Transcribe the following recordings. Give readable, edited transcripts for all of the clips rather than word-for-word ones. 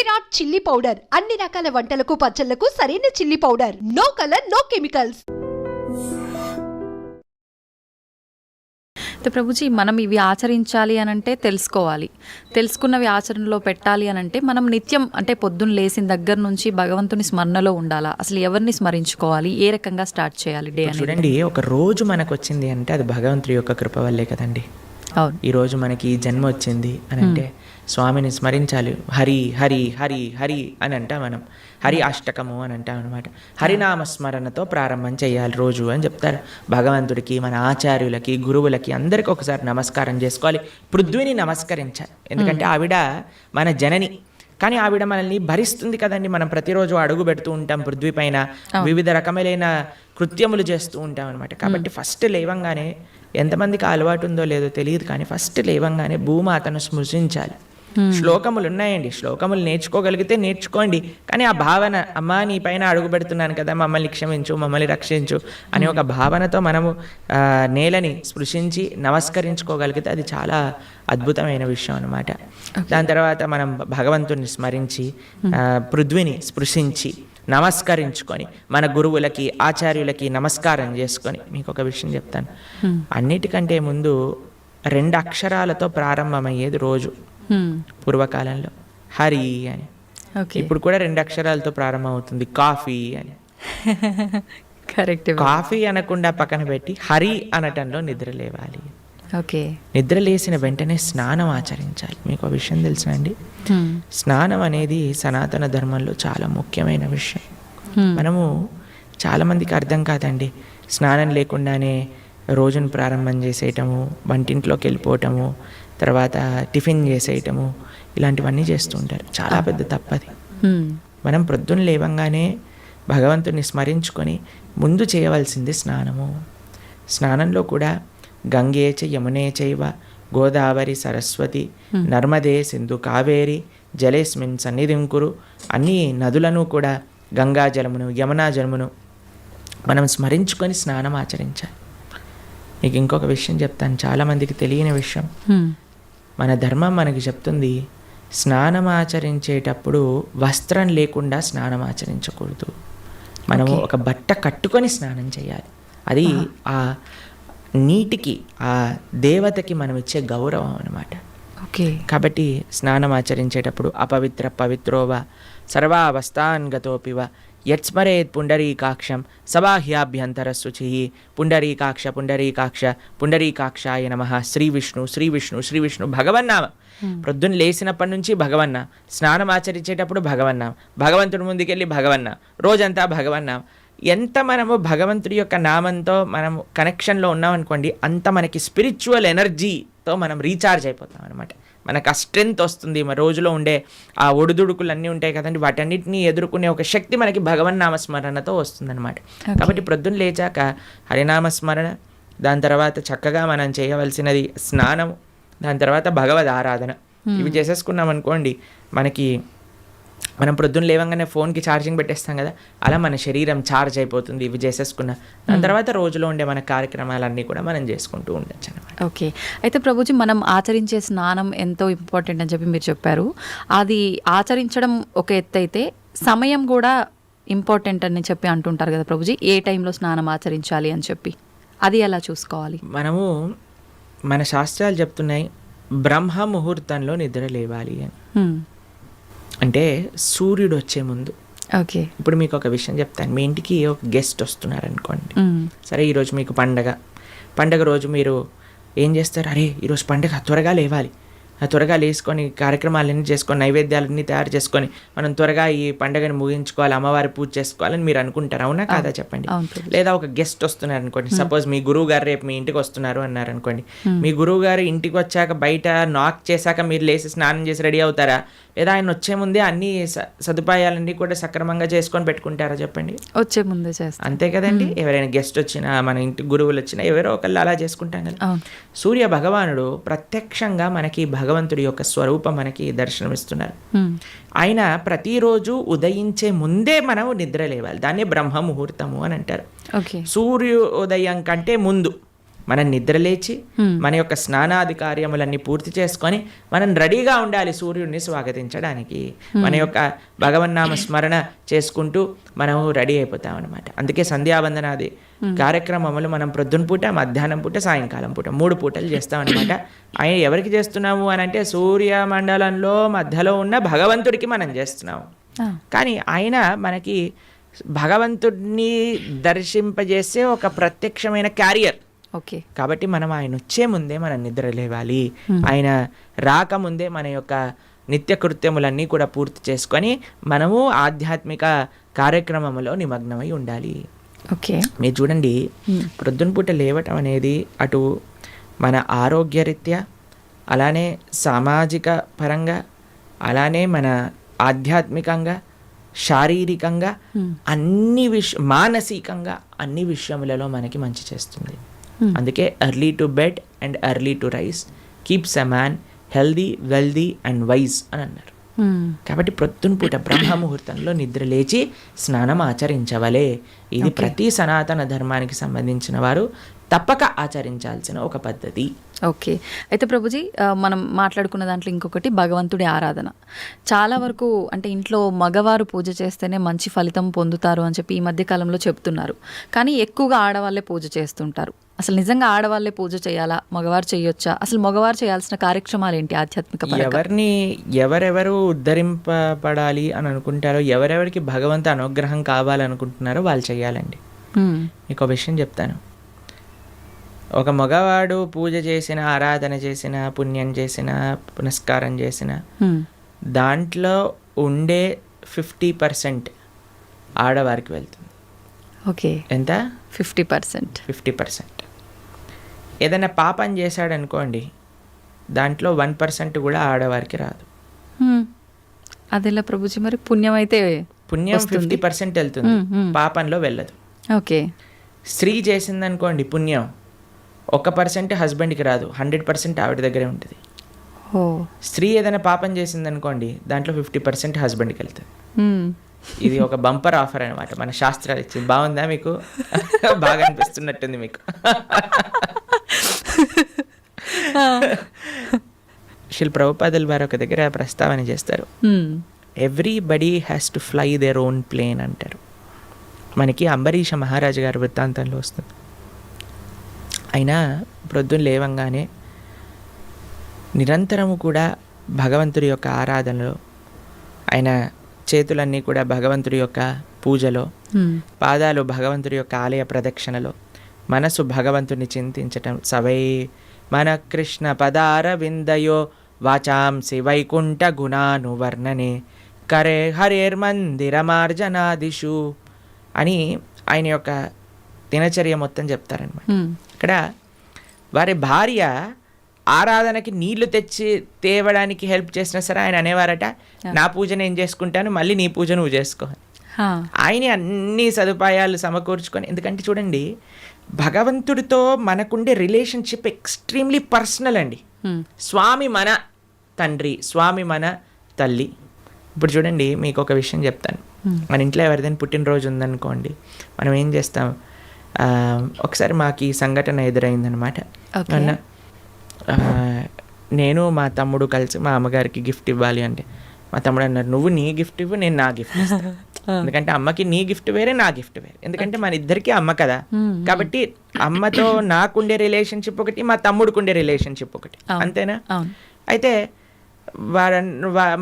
Virat chilli powder అన్ని రకాల వంటలకు పచ్చళ్లకు సరైన chilli powder. No colour, no chemicals. Prabhuji, మనం ఇవి ఆచరించాలి అని అంటే తెలుసుకున్నవి ఆచరణలో పెట్టాలి అని అంటే మనం నిత్యం అంటే పొద్దున్న లేచిన దగ్గర నుంచి భగవంతుని స్మరణలో ఉండాలా? అసలు ఎవరిని స్మరించుకోవాలి? ఏ రకంగా స్టార్ట్ చేయాలి డే అని? చూడండి, ఒక రోజు మనకు వచ్చింది అంటే అది భగవంతుడి యొక్క కృప వల్లే కదండి. అవును. ఈరోజు మనకి ఈ జన్మ వచ్చింది అని అంటే స్వామిని స్మరించాలి. హరి హరి హరి హరి అని అంటాం మనం. హరి అష్టకము అని అంటాం అనమాట. హరినామస్మరణతో ప్రారంభం చేయాలి రోజు అని చెప్తారు. భగవంతుడికి, మన ఆచార్యులకి, గురువులకి అందరికీ ఒకసారి నమస్కారం చేసుకోవాలి. పృథ్వీని నమస్కరించాలి. ఎందుకంటే ఆవిడ మన జనని. కానీ ఆవిడ మనల్ని భరిస్తుంది కదండి. మనం ప్రతిరోజు అడుగు పెడుతూ ఉంటాం పృథ్వీ పైన, వివిధ రకములైన కృత్యములు చేస్తూ ఉంటాం అనమాట. కాబట్టి ఫస్ట్ లేవంగానే, ఎంతమందికి అలవాటు ఉందో లేదో తెలియదు కానీ ఫస్ట్ లేవంగానే భూమాతను స్మృశించాలి. శ్లోకములు ఉన్నాయండి, శ్లోకములు నేర్చుకోగలిగితే నేర్చుకోండి. కానీ ఆ భావన, అమ్మా నీ పైన అడుగు పెడుతున్నాను కదా, మమ్మల్ని క్షమించు, మమ్మల్ని రక్షించు అనే ఒక భావనతో మనము నేలని స్పృశించి నమస్కరించుకోగలిగితే అది చాలా అద్భుతమైన విషయం అనమాట. దాని తర్వాత మనం భగవంతుని స్మరించి పృథ్వీని స్పృశించి నమస్కరించుకొని మన గురువులకి, ఆచార్యులకి నమస్కారం చేసుకొని, మీకు ఒక విషయం చెప్తాను. అన్నిటికంటే ముందు 2 అక్షరాలతో ప్రారంభమయ్యేది రోజు పూర్వకాలంలో, హరి అని. ఇప్పుడు కూడా 2 అక్షరాలతో ప్రారంభం అవుతుంది, కాఫీ అని. కరెక్ట్. కాఫీ అనకుండా పక్కన పెట్టి హరి అనటంలో నిద్ర లేవాలి. ఓకే. నిద్ర లేసిన వెంటనే స్నానం ఆచరించాలి. మీకు ఒక విషయం తెలుసునండి, స్నానం అనేది సనాతన ధర్మంలో చాలా ముఖ్యమైన విషయం. మనము చాలామందికి అర్థం కాదండి. స్నానం లేకుండానే రోజును ప్రారంభం చేసేయటము, వంటింట్లోకి వెళ్ళిపోవటము, తర్వాత టిఫిన్ చేసేయటము, ఇలాంటివన్నీ చేస్తూ ఉంటారు. చాలా పెద్ద తప్పది. మనం ప్రొద్దున లేవంగానే భగవంతుని స్మరించుకొని ముందు చేయవలసింది స్నానము. స్నానంలో కూడా గంగే చ యమునే చైవ గోదావరి సరస్వతి నర్మదే సింధు కావేరి జలేస్మిన్ సన్నిధిం కురు. అన్ని నదులను కూడా గంగా జలమును, యమునా జలమును మనం స్మరించుకొని స్నానం ఆచరించాలి. మీకు ఇంకొక విషయం చెప్తాను, చాలామందికి తెలియని విషయం. మన ధర్మం మనకి చెప్తుంది, స్నానం ఆచరించేటప్పుడు వస్త్రం లేకుండా స్నానం ఆచరించకూడదు. మనము ఒక బట్ట కట్టుకొని స్నానం చేయాలి. అది ఆ నీటికి, ఆ దేవతకి మనం ఇచ్చే గౌరవం అన్నమాట. ఓకే. కాబట్టి స్నానం ఆచరించేటప్పుడు అపవిత్ర పవిత్రోవ సర్వావస్థాన్ గతోపివ యత్స్మరేత్ పుండరీకాక్షం సబాహ్యాభ్యంతర శుచి. పుండరీకాక్ష పుండరీకాక్ష పుండరీకాక్షాయ నమః. శ్రీ విష్ణు శ్రీ విష్ణు శ్రీ విష్ణు భగవన్నామం. ప్రొద్దున లేచినప్పటి నుంచి భగవన్న, స్నానం ఆచరించేటప్పుడు భగవన్నాం, భగవంతుడి ముందుకెళ్ళి భగవన్న, రోజంతా భగవన్నాం. ఎంత మనము భగవంతుడి యొక్క నామంతో మనము కనెక్షన్లో ఉన్నామనుకోండి, అంత మనకి స్పిరిచువల్ ఎనర్జీతో మనం రీఛార్జ్ అయిపోతాం అనమాట. మనకు ఆ స్ట్రెంగ్త్ వస్తుంది. మన రోజులో ఉండే ఆ ఒడిదుడుకులు అన్నీ ఉంటాయి కదండి, వాటన్నిటిని ఎదుర్కొనే ఒక శక్తి మనకి భగవన్నామస్మరణతో వస్తుందన్నమాట. కాబట్టి ప్రొద్దున లేచాక హరినామస్మరణ, దాని తర్వాత చక్కగా మనం చేయవలసినది స్నానం, దాని తర్వాత భగవద్ ఆరాధన. ఇవి చేసేసుకున్నాం అనుకోండి, మనం ప్రొద్దున లేవంగానే ఫోన్కి ఛార్జింగ్ పెట్టేస్తాం కదా, అలా మన శరీరం ఛార్జ్ అయిపోతుంది ఇవి చేసేసుకున్న. దాని తర్వాత రోజులో ఉండే మన కార్యక్రమాలన్నీ కూడా మనం చేసుకుంటూ ఉండొచ్చు అనమాట. ఓకే. అయితే ప్రభుజీ, మనం ఆచరించే స్నానం ఎంతో ఇంపార్టెంట్ అని చెప్పి మీరు చెప్పారు. అది ఆచరించడం ఒక ఎత్తు అయితే సమయం కూడా ఇంపార్టెంట్ అని చెప్పి అంటుంటారు కదా ప్రభుజీ, ఏ టైంలో స్నానం ఆచరించాలి అని చెప్పి, అది ఎలా చూసుకోవాలి? మనము, మన శాస్త్రాలు చెప్తున్నాయి బ్రహ్మ ముహూర్తంలో నిద్ర లేవాలి అని. అంటే సూర్యుడు వచ్చే ముందు. ఓకే. ఇప్పుడు మీకు ఒక విషయం చెప్తాను. మీ ఇంటికి ఒక గెస్ట్ వస్తున్నారు అనుకోండి. సరే, ఈరోజు మీకు పండగ రోజు మీరు ఏం చేస్తారు? అరే ఈరోజు పండగ, త్వరగా లేవాలి, త్వరగా లేసుకొని కార్యక్రమాలన్నీ చేసుకొని నైవేద్యాలన్నీ తయారు చేసుకొని మనం త్వరగా ఈ పండుగని ముగించుకోవాలి, అమ్మవారి పూజ చేసుకోవాలని మీరు అనుకుంటారు. అవునా కాదా చెప్పండి. లేదా ఒక గెస్ట్ వస్తున్నారు అనుకోండి, సపోజ్ మీ గురువు గారు రేపు మీ ఇంటికి వస్తున్నారు అన్నారు అనుకోండి. మీ గురువు గారు ఇంటికి వచ్చాక బయట నాక్ చేశాక మీరు లేచి స్నానం చేసి రెడీ అవుతారా? లేదా ఆయన వచ్చే ముందే అన్ని సదుపాయాలన్నీ కూడా సక్రమంగా చేసుకొని పెట్టుకుంటారా చెప్పండి? వచ్చే ముందే చేస్తారు. అంతే కదండి. ఎవరైనా గెస్ట్ వచ్చినా, మన ఇంటి గురువులు వచ్చినా ఎవరో ఒకళ్ళు అలా చేసుకుంటాం కదా. సూర్య భగవానుడు ప్రత్యక్షంగా మనకి భగవంతుడి యొక్క స్వరూపం మనకి దర్శనమిస్తున్నారు. ఆయన ప్రతిరోజు ఉదయించే ముందే మనం నిద్ర లేవాలి. దాన్ని బ్రహ్మ ముహూర్తము అని అంటారు. సూర్యోదయం కంటే ముందు మనం నిద్రలేచి మన యొక్క స్నానాది కార్యములన్నీ పూర్తి చేసుకొని మనం రెడీగా ఉండాలి సూర్యుడిని స్వాగతించడానికి. మన యొక్క భగవన్నామ స్మరణ చేసుకుంటూ మనము రెడీ అయిపోతాం అనమాట. అందుకే సంధ్యావందనాది కార్యక్రమములు మనం ప్రొద్దున పూట, మధ్యాహ్నం పూట, సాయంకాలం పూట 3 పూటలు చేస్తాం అనమాట. ఆయన ఎవరికి చేస్తున్నాము అని అంటే సూర్యమండలంలో మధ్యలో ఉన్న భగవంతుడికి మనం చేస్తున్నాము. కానీ ఆయన మనకి భగవంతుడిని దర్శింపజేసే ఒక ప్రత్యక్షమైన క్యారియర్. ఓకే, కాబట్టి మనం ఆయన వచ్చే ముందే మనం నిద్ర లేవాలి. ఆయన రాకముందే మన యొక్క నిత్య కృత్యములన్నీ కూడా పూర్తి చేసుకొని మనము ఆధ్యాత్మిక కార్యక్రమంలో నిమగ్నమై ఉండాలి. ఓకే, మీరు చూడండి, ప్రొద్దున పూట లేవటం అనేది అటు మన ఆరోగ్యరీత్యా, అలానే సామాజిక పరంగా, అలానే మన ఆధ్యాత్మికంగా, శారీరకంగా, మానసికంగా అన్ని విషయములలో మనకి మంచి చేస్తుంది. అందుకే early to bed and early to rice keeps a man healthy, wealthy and wise అని అన్నారు. కాబట్టి ప్రొద్దున పూట బ్రహ్మముహూర్తంలో నిద్ర లేచి స్నానం ఆచరించవలే. ఇది ప్రతి సనాతన ధర్మానికి సంబంధించిన వారు తప్పక ఆచరించాల్సిన ఒక పద్ధతి. ఓకే, అయితే ప్రభుజీ మనం మాట్లాడుకున్న దాంట్లో ఇంకొకటి భగవంతుడి ఆరాధన. చాలా వరకు అంటే ఇంట్లో మగవారు పూజ చేస్తేనే మంచి ఫలితం పొందుతారు అని చెప్పి ఈ మధ్య కాలంలో చెప్తున్నారు. కానీ ఎక్కువగా ఆడవాళ్ళే పూజ చేస్తుంటారు. అసలు నిజంగా ఆడవాళ్ళే పూజ చేయాలా, మగవారు చేయొచ్చా? అసలు మగవారు చేయాల్సిన కార్యక్రమాలు ఏంటి ఆధ్యాత్మిక పరంగా? ఎవరెవరు ఉద్ధరింపబడాలి అని అనుకుంటారో, ఎవరెవరికి భగవంతు అనుగ్రహం కావాలనుకుంటున్నారో వాళ్ళు చేయాలండి. మీకు ఒక విషయం చెప్తాను. ఒక మగవాడు పూజ చేసిన, ఆరాధన చేసిన, పుణ్యం చేసిన, పునస్కారం చేసిన దాంట్లో ఉండే 50% ఆడవారికి వెళ్తుంది. ఓకే, ఎంత? 50%. 50%. ఏదైనా పాపం చేశాడనుకోండి, దాంట్లో 1% కూడా ఆడవారికి రాదు. అదెలా ప్రభుజీ? మరి పుణ్యం అయితే పుణ్యం 50% వెళ్తుంది, పాపంలో వెళ్ళదు. ఓకే, స్త్రీ చేసిందనుకోండి పుణ్యం 1% హస్బెండ్కి రాదు, 100% ఆవిడ దగ్గరే ఉంటుంది. స్త్రీ ఏదైనా పాపం చేసిందనుకోండి, దాంట్లో 50% హస్బెండ్కి వెళ్తుంది. ఇది ఒక బంపర్ ఆఫర్ అనమాట, మన శాస్త్రాలు ఇచ్చింది. బాగుందా మీకు? బాగా అనిపిస్తున్నట్టుంది మీకు. శ్రీల ప్రభుపాదుల వారు ఒక దగ్గర ప్రస్తావన చేస్తారు. Everybody has to fly their own plane అంటారు. మనకి అంబరీష మహారాజు గారి వృత్తాంతంలో వస్తుంది. అయినా ప్రొద్దున లేవంగానే నిరంతరము కూడా భగవంతుడి యొక్క ఆరాధనలో, ఆయన చేతులన్నీ కూడా భగవంతుడి యొక్క పూజలో, పాదాలు భగవంతుడి యొక్క ఆలయ ప్రదక్షిణలో, మనసు భగవంతుని చింతించటం. సవై మన కృష్ణ పదార విందయో వాచాంసి వైకుంఠ గుణానువర్ణనే కరే హరేర్మందిరమార్జనాదిషు అని ఆయన యొక్క దినచర్య మొత్తం చెప్తారనమాట. ఇక్కడ వారి భార్య ఆరాధనకి నీళ్లు తెచ్చి తేవడానికి హెల్ప్ చేసినా సరే ఆయన అనేవారట, నా పూజ నేను చేసుకుంటాను, మళ్ళీ నీ పూజ నువ్వు చేసుకో. ఆయన అన్ని సదుపాయాలు సమకూర్చుకొని, ఎందుకంటే చూడండి, భగవంతుడితో మనకుండే రిలేషన్షిప్ ఎక్స్ట్రీమ్లీ పర్సనల్ అండి. స్వామి మన తండ్రి, స్వామి మన తల్లి. ఇప్పుడు చూడండి, మీకు ఒక విషయం చెప్తాను. మన ఇంట్లో ఎవరిదైనా పుట్టినరోజు ఉందనుకోండి, మనం ఏం చేస్తాం? ఒకసారి మాకు ఈ సంఘటన ఎదురైందనమాట. నేను మా తమ్ముడు కలిసి మా అమ్మగారికి గిఫ్ట్ ఇవ్వాలి అంటే, మా తమ్ముడు అన్నారు, నువ్వు నీ గిఫ్ట్ ఇవ్వు, నేను నా గిఫ్ట్ ఇస్తాను. ఎందుకంటే అమ్మకి నీ గిఫ్ట్ వేరే, నా గిఫ్ట్ వేరే. ఎందుకంటే మన ఇద్దరికి అమ్మ కదా. కాబట్టి అమ్మతో నాకుండే రిలేషన్షిప్ ఒకటి, మా తమ్ముడికి ఉండే రిలేషన్షిప్ ఒకటి, అంతేనా? అయితే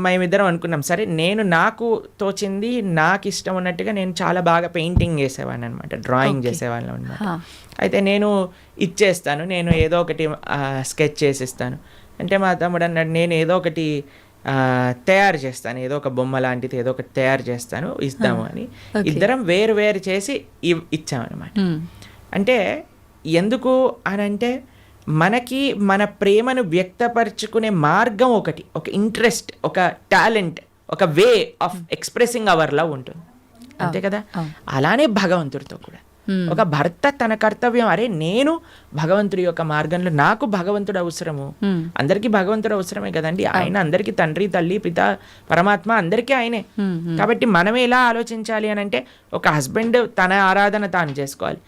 మేమిద్దరం అనుకున్నాం, సరే నేను నాకు తోచింది, నాకు ఇష్టం ఉన్నట్టుగా నేను చాలా బాగా పెయింటింగ్ చేసేవాడిని అనమాట, డ్రాయింగ్ చేసేవాళ్ళం అనమాట. అయితే నేను ఇచ్చేస్తాను, నేను ఏదో ఒకటి స్కెచ్ చేసిస్తాను అంటే, మా తమ్ముడు అన్నాడు, నేను ఏదో ఒకటి తయారు చేస్తాను, ఏదో ఒక బొమ్మ లాంటిది ఏదో ఒకటి తయారు చేస్తాను, ఇస్తాము అని ఇద్దరం వేరు వేరు చేసి ఇచ్చామన్నమాట. అంటే ఎందుకు అని అంటే, మనకి మన ప్రేమను వ్యక్తపరచుకునే మార్గం ఒకటి, ఒక ఇంట్రెస్ట్, ఒక టాలెంట్, ఒక way of expressing hour love ఉంటుంది, అంతే కదా. అలానే భగవంతుడితో కూడా ఒక భర్త తన కర్తవ్యం, అరే నేను భగవంతుడి యొక్క మార్గంలో, నాకు భగవంతుడు అవసరము, అందరికీ భగవంతుడు అవసరమే కదండి. ఆయన అందరికీ తండ్రి, తల్లి, పిత, పరమాత్మ అందరికీ ఆయనే. కాబట్టి మనం ఎలా ఆలోచించాలి అని అంటే, ఒక హస్బెండ్ తన ఆరాధన తాను చేసుకోవాలి,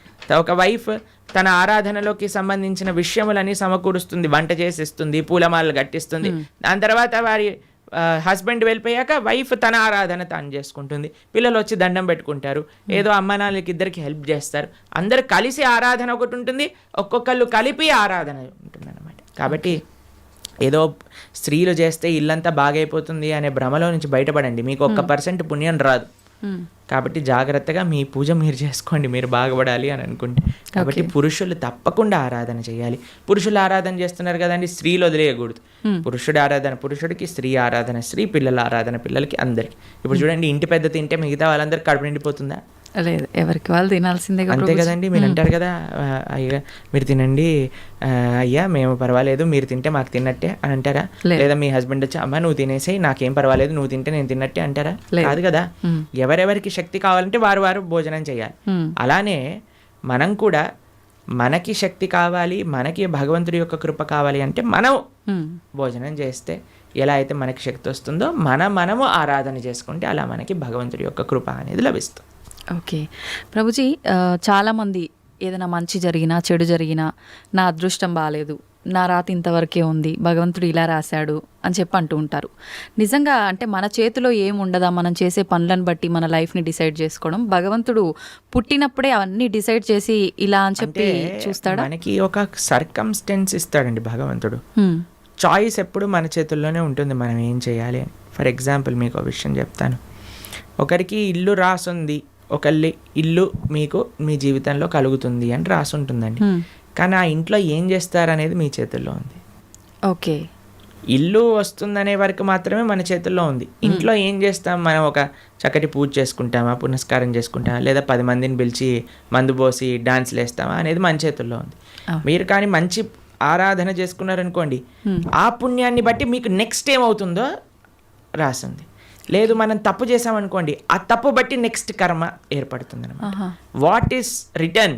ఒక వైఫ్ తన ఆరాధనలోకి సంబంధించిన విషయములని సమకూరుస్తుంది, వంట చేసిస్తుంది, పూలమాలలు కట్టిస్తుంది. దాని తర్వాత వారి హస్బెండ్ వెళ్ళిపోయాక వైఫ్ తన ఆరాధన తాను చేసుకుంటుంది. పిల్లలు వచ్చి దండం పెట్టుకుంటారు, ఏదో అమ్మ నాన్నలకి ఇద్దరికి హెల్ప్ చేస్తారు. అందరు కలిసి ఆరాధన ఒకటి ఉంటుంది, ఒక్కొక్కళ్ళు కలిపి ఆరాధన ఉంటుంది అన్నమాట. కాబట్టి ఏదో స్త్రీలు చేస్తే ఇల్లంతా బాగైపోతుంది అనే భ్రమలో నుంచి బయటపడండి. మీకు 1% పుణ్యం రాదు. కాబట్టి జాగ్రత్తగా మీ పూజ మీరు చేసుకోండి, మీరు బాగుపడాలి అని అనుకుంటే. కాబట్టి పురుషులు తప్పకుండా ఆరాధన చేయాలి. పురుషులు ఆరాధన చేస్తున్నారు కదండి, స్త్రీలు వదిలేయకూడదు. పురుషుడు ఆరాధన పురుషుడికి, స్త్రీ ఆరాధన స్త్రీ, పిల్లల ఆరాధన పిల్లలకి, అందరికి. ఇప్పుడు చూడండి, ఇంటి పెద్ద తింటే మిగతా వాళ్ళందరికీ కడుపు నిండిపోతుందా? లేదు, ఎవరికి వాళ్ళు తినాల్సిందే అంతే కదండి. మీరు అంటారు కదా, అయ్యా మీరు తినండి, అయ్యా మేము పర్వాలేదు, మీరు తింటే మాకు తిన్నట్టే అని అంటారా? లేదా మీ హస్బెండ్ వచ్చి అమ్మ నువ్వు తినేసేయి, నాకేం పర్వాలేదు, నువ్వు తింటే నేను తిన్నట్టే అంటారా? కాదు కదా. ఎవరెవరికి శక్తి కావాలంటే వారు వారు భోజనం చేయాలి. అలానే మనం కూడా మనకి శక్తి కావాలి, మనకి భగవంతుడి యొక్క కృప కావాలి అంటే మనం భోజనం చేస్తే ఎలా అయితే మనకి శక్తి వస్తుందో మనము ఆరాధన చేసుకుంటే అలా మనకి భగవంతుడి యొక్క కృప అనేది లభిస్తుంది. ఓకే ప్రభుజీ, చాలామంది ఏదైనా మంచి జరిగినా చెడు జరిగినా నా అదృష్టం బాగాలేదు, నా రాత ఇంతవరకే ఉంది, భగవంతుడు ఇలా రాశాడు అని చెప్పి అంటూ ఉంటారు. నిజంగా అంటే మన చేతిలో ఏముండదా మనం చేసే పనులను బట్టి మన లైఫ్ని డిసైడ్ చేసుకోవడం? భగవంతుడు పుట్టినప్పుడే అవన్నీ డిసైడ్ చేసి ఇలా అని చెప్పి చూస్తాడా? మనకి ఒక సర్కమ్స్టెన్స్ ఇస్తాడండి భగవంతుడు. చాయిస్ ఎప్పుడు మన చేతుల్లోనే ఉంటుంది, మనం ఏం చేయాలి అని. ఫర్ ఎగ్జాంపుల్ మీకు ఒక విషయం చెప్తాను. ఒకరికి ఇల్లు రాసుంది, ఒకళ్ళి ఇల్లు మీకు మీ జీవితంలో కలుగుతుంది అని రాసుంటుందండి. కానీ ఆ ఇంట్లో ఏం చేస్తారనేది మీ చేతుల్లో ఉంది. ఓకే, ఇల్లు వస్తుందనే వరకు మాత్రమే మన చేతుల్లో ఉంది. ఇంట్లో ఏం చేస్తాం, మనం ఒక చక్కటి పూజ చేసుకుంటామా, పునస్కారం చేసుకుంటామా, లేదా 10 మందిని పిలిచి మందు పోసి డాన్స్లు వేస్తామా అనేది మన చేతుల్లో ఉంది. మీరు కానీ మంచి ఆరాధన చేసుకున్నారనుకోండి, ఆ పుణ్యాన్ని బట్టి మీకు నెక్స్ట్ ఏమవుతుందో రాసింది. లేదు మనం తప్పు చేసామనుకోండి, ఆ తప్పు బట్టి నెక్స్ట్ కర్మ ఏర్పడుతుంది అనమాట. What is return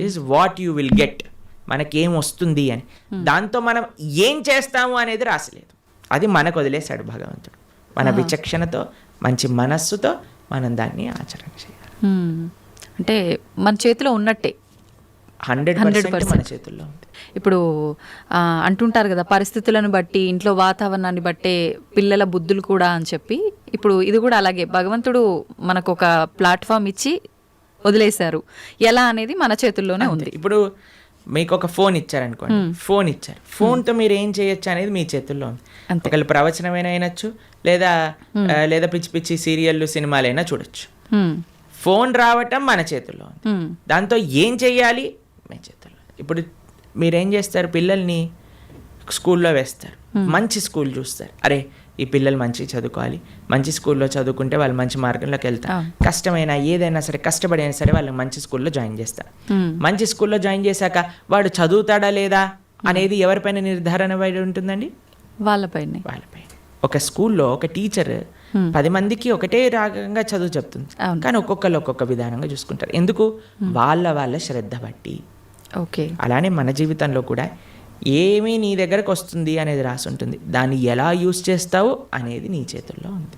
is what you will get. మనకేం వస్తుంది అని, దాంతో మనం ఏం చేస్తాము అనేది రాసలేదు. అది మనకు వదిలేశాడు భగవంతుడు. మన విచక్షణతో మంచి మనస్సుతో మనం దాన్ని ఆచరణ చేయాలి. అంటే మన చేతిలో ఉన్నట్టే 100% మన చేతుల్లో ఉంది. ఇప్పుడు అంటుంటారు కదా, పరిస్థితులను బట్టి ఇంట్లో వాతావరణాన్ని బట్టే పిల్లల బుద్ధులు కూడా అని చెప్పి. ఇప్పుడు ఇది కూడా అలాగే భగవంతుడు మనకు ఒక ప్లాట్ఫామ్ ఇచ్చి వదిలేశారు, ఎలా అనేది మన చేతుల్లోనే ఉంది. ఇప్పుడు మీకు ఒక ఫోన్ ఇచ్చారనుకోండి, ఫోన్ ఇచ్చారు, ఫోన్తో మీరు ఏం చేయొచ్చు అనేది మీ చేతుల్లో ఉంది. ఒకళ్ళు ప్రవచనమైనా అయినచ్చు, లేదా పిచ్చి పిచ్చి సీరియళ్ళు సినిమాలైనా చూడొచ్చు. ఫోన్ రావటం మన చేతుల్లో ఉంది, దాంతో ఏం చెయ్యాలి మీ చేతుల్లో. ఇప్పుడు మీరేం చేస్తారు, పిల్లల్ని స్కూల్లో వేస్తారు, మంచి స్కూల్ చూస్తారు. అరే ఈ పిల్లలు మంచి చదువుకోవాలి, మంచి స్కూల్లో చదువుకుంటే వాళ్ళు మంచి మార్గంలోకి వెళ్తారు. కష్టమైనా ఏదైనా సరే కష్టపడి అయినా సరే వాళ్ళని మంచి స్కూల్లో జాయిన్ చేస్తారు. మంచి స్కూల్లో జాయిన్ చేశాక వాడు చదువుతాడా లేదా అనేది ఎవరిపైన నిర్ధారణ పడి ఉంటుందండి? వాళ్ళపైన. ఒక స్కూల్లో ఒక టీచర్ 10 మందికి ఒకటే రకంగా చదువు చెప్తుంది, కానీ ఒక్కొక్కరు ఒక్కొక్క విధానంగా చూసుకుంటారు. ఎందుకు? వాళ్ళ శ్రద్ధ బట్టి. ఓకే, అలానే మన జీవితంలో కూడా ఏమీ నీ దగ్గరకు వస్తుంది అనేది రాసి ఉంటుంది, దాన్ని ఎలా యూజ్ చేస్తావు అనేది నీ చేతుల్లో ఉంది.